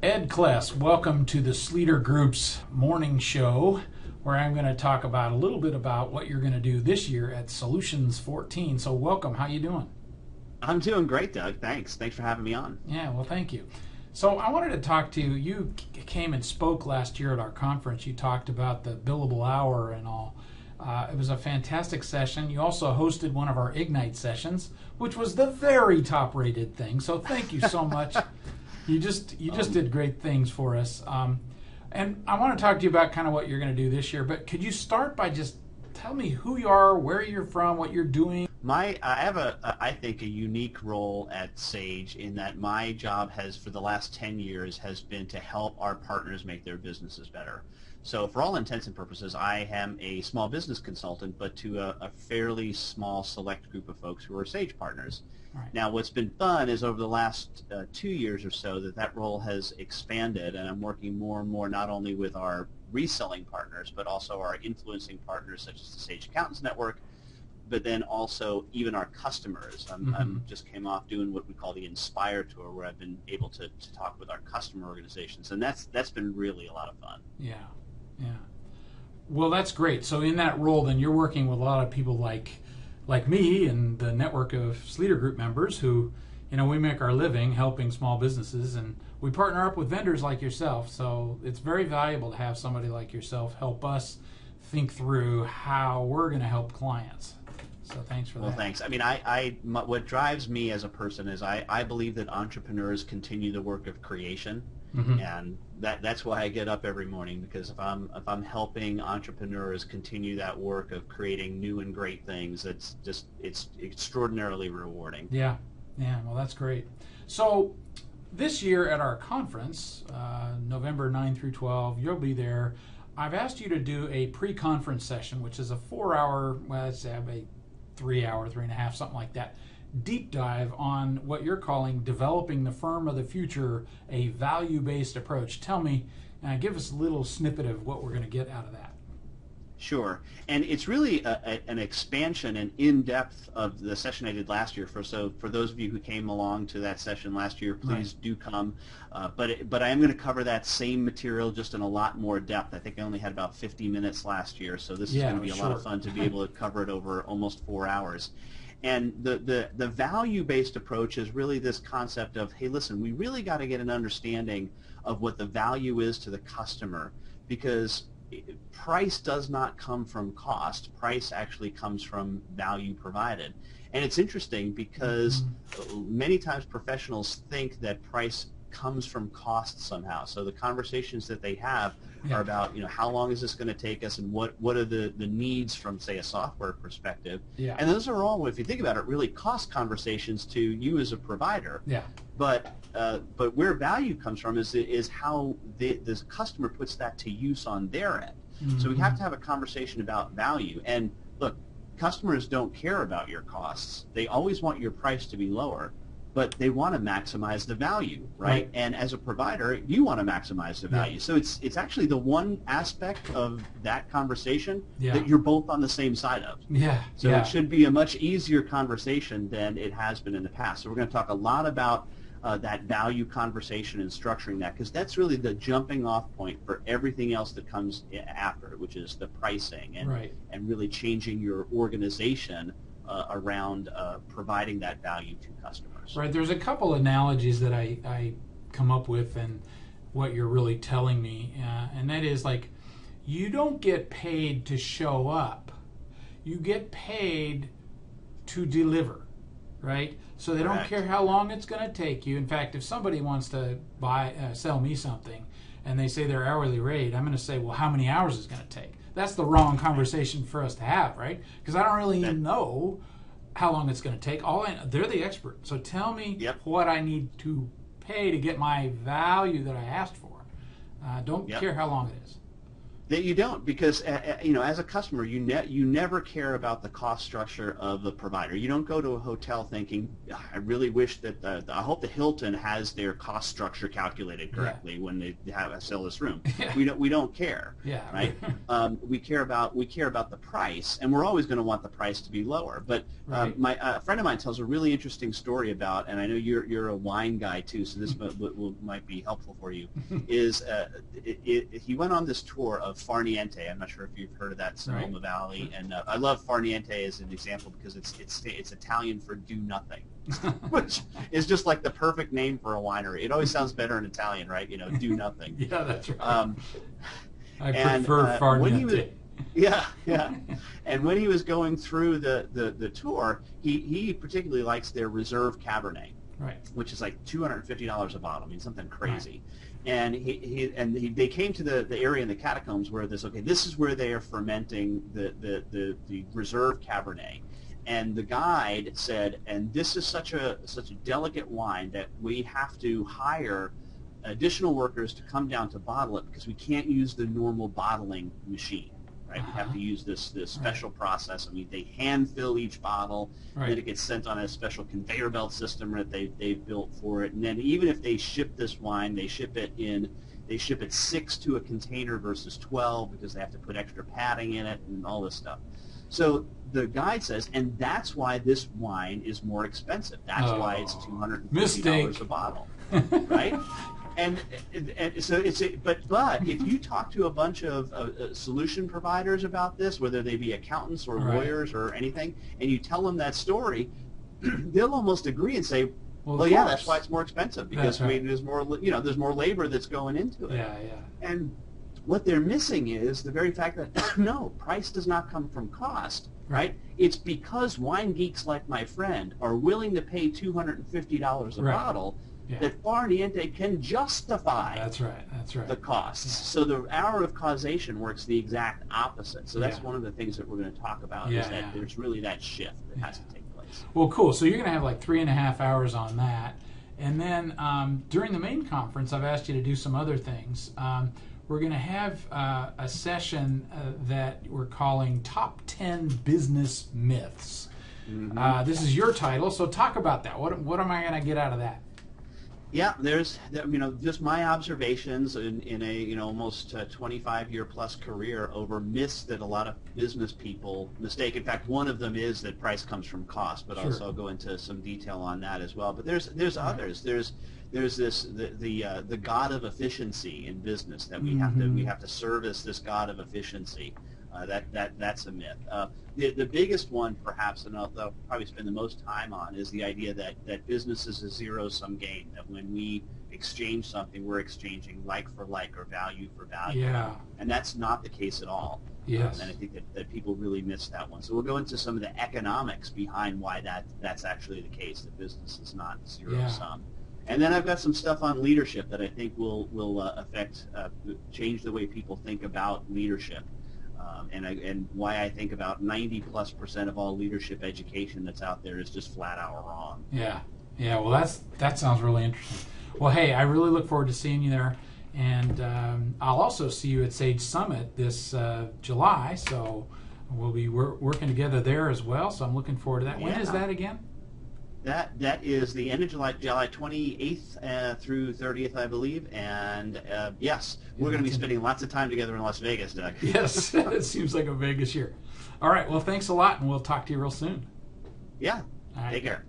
Ed Kless, welcome to the Sleeter Group's morning show, where I'm going to talk about a little bit about what you're going to do this year at Solutions14. So welcome. How you doing? I'm doing great, Doug. Thanks. Thanks for having me on. Yeah, well, thank you. So I wanted to talk to you. You came and spoke last year at our conference. You talked about the billable hour and all. It was a fantastic session. You also hosted one of our Ignite sessions, which was the very top-rated thing. So thank you so much. You just did great things for us. And I want to talk to you about kind of what you're going to do this year. But could you start by just tell me who you are, where you're from, what you're doing? I have I think, a unique role at Sage in that my job has, for the last 10 years, has been to help our partners make their businesses better. So for all intents and purposes, I am a small business consultant, but to a fairly small select group of folks who are Sage partners. Right. Now, what's been fun is over the last 2 years or so that role has expanded, and I'm working more and more not only with our reselling partners, but also our influencing partners such as the Sage Accountants Network, but then also even our customers. I'm just came off doing what we call the Inspire Tour, where I've been able to talk with our customer organizations, and that's been really a lot of fun. Yeah, yeah. Well, that's great. So in that role, then you're working with a lot of people like me and the network of Sleeter Group members who, we make our living helping small businesses, and we partner up with vendors like yourself. So it's very valuable to have somebody like yourself help us think through how we're going to help clients. So thanks for that. Well, thanks. I mean, what drives me as a person is I believe that entrepreneurs continue the work of creation, and that's why I get up every morning, because if I'm helping entrepreneurs continue that work of creating new and great things, it's extraordinarily rewarding. Yeah, well, that's great. So this year at our conference, November 9 through 12, you'll be there. I've asked you to do a pre-conference session, which is a 4-hour, well, let's say a 3-hour, 3.5, something like that, deep dive on what you're calling developing the firm of the future, a value-based approach. Tell me, give us a little snippet of what we're going to get out of that. Sure, and it's really an expansion and in-depth of the session I did last year. So for those of you who came along to that session last year, please do come. But I am going to cover that same material just in a lot more depth. I think I only had about 50 minutes last year, so this is going to be a lot of fun to be able to cover it over almost 4 hours. And the value-based approach is really this concept of, hey, listen, we really got to get an understanding of what the value is to the customer, because price does not come from cost. Price actually comes from value provided. And it's interesting because many times professionals think that price comes from cost somehow. So the conversations that they have are about, how long is this going to take us, and what are the needs from, say, a software perspective. Yeah. And those are all, if you think about it, really cost conversations to you as a provider. Yeah. But where value comes from is how the customer puts that to use on their end. So we have to have a conversation about value. And look, customers don't care about your costs. They always want your price to be lower, but they want to maximize the value, right? And as a provider, you want to maximize the value. So it's actually the one aspect of that conversation that you're both on the same side of. So it should be a much easier conversation than it has been in the past. So we're going to talk a lot about that value conversation and structuring that, because that's really the jumping off point for everything else that comes after, which is the pricing and really changing your organization around providing that value to customers. Right. There's a couple analogies that I come up with, and what you're really telling me, and that is, like, you don't get paid to show up. You get paid to deliver, right? So they don't care how long it's going to take you. In fact, if somebody wants to sell me something, and they say their hourly rate, I'm going to say, well, how many hours is it going to take? That's the wrong conversation for us to have, right? Because I don't really know how long it's going to take. They're the expert. So tell me what I need to pay to get my value that I asked for. Don't care how long it is. That you don't, because as a customer, you never care about the cost structure of the provider. You don't go to a hotel thinking, I really wish that I hope the Hilton has their cost structure calculated correctly when they sell this room. Yeah. We don't care, right? We care about the price, and we're always going to want the price to be lower. But a friend of mine tells a really interesting story about, and I know you're a wine guy too, so this might be helpful for you. Is he went on this tour of Farniente. I'm not sure if you've heard of that, Sonoma Valley, and I love Farniente as an example because it's Italian for do nothing, which is just like the perfect name for a winery. It always sounds better in Italian, right? Do nothing. Yeah, that's right. I prefer Farniente. Yeah. And when he was going through the tour, he particularly likes their Reserve Cabernet, which is like $250 a bottle. I mean, something crazy. Right. And they came to the area in the catacombs where this is where they are fermenting the Reserve Cabernet. And the guide said, and this is such a delicate wine that we have to hire additional workers to come down to bottle it because we can't use the normal bottling machine. Right? We have to use this special process. I mean, they hand fill each bottle, then it gets sent on a special conveyor belt system that they've built for it. And then even if they ship this wine, they ship it 6 to a container versus 12 because they have to put extra padding in it and all this stuff. So the guide says, and that's why this wine is more expensive. That's why it's $250 a bottle, right? And so but if you talk to a bunch of solution providers about this, whether they be accountants or lawyers or anything, and you tell them that story, they'll almost agree and say, well yeah, that's why it's more expensive because there's more there's more labor that's going into it. Yeah. And what they're missing is the very fact that no, price does not come from cost, right? It's because wine geeks like my friend are willing to pay $250 a bottle. That Farniente can justify the costs. Yeah. So the hour of causation works the exact opposite. So that's one of the things that we're going to talk about is that there's really that shift that has to take place. Well, cool. So you're going to have like 3.5 hours on that. And then during the main conference, I've asked you to do some other things. We're going to have a session that we're calling Top 10 Business Myths. Mm-hmm. This is your title, so talk about that. What am I going to get out of that? Yeah, there's just my observations in a almost 25-year plus career over myths that a lot of business people mistake. In fact, one of them is that price comes from cost, but also I'll go into some detail on that as well. But there's others. There's this the god of efficiency in business that we have to service this god of efficiency. That's a myth. The biggest one, perhaps, and I'll probably spend the most time on, is the idea that business is a zero-sum game. That when we exchange something, we're exchanging like for like or value for value. Yeah. And that's not the case at all. Yes. And I think that people really miss that one. So we'll go into some of the economics behind why that's actually the case. That business is not zero-sum. And then I've got some stuff on leadership that I think will affect change the way people think about leadership. And why I think about 90+% of all leadership education that's out there is just flat out wrong. Yeah. Well, that sounds really interesting. Well, hey, I really look forward to seeing you there, and I'll also see you at Sage Summit this July. So we'll be working together there as well. So I'm looking forward to that. When is that again? That is the end of July 28th through 30th, I believe. And yes, we're going to be spending lots of time together in Las Vegas, Doug. Yes, it seems like a Vegas year. All right, well, thanks a lot, and we'll talk to you real soon. Yeah, take care.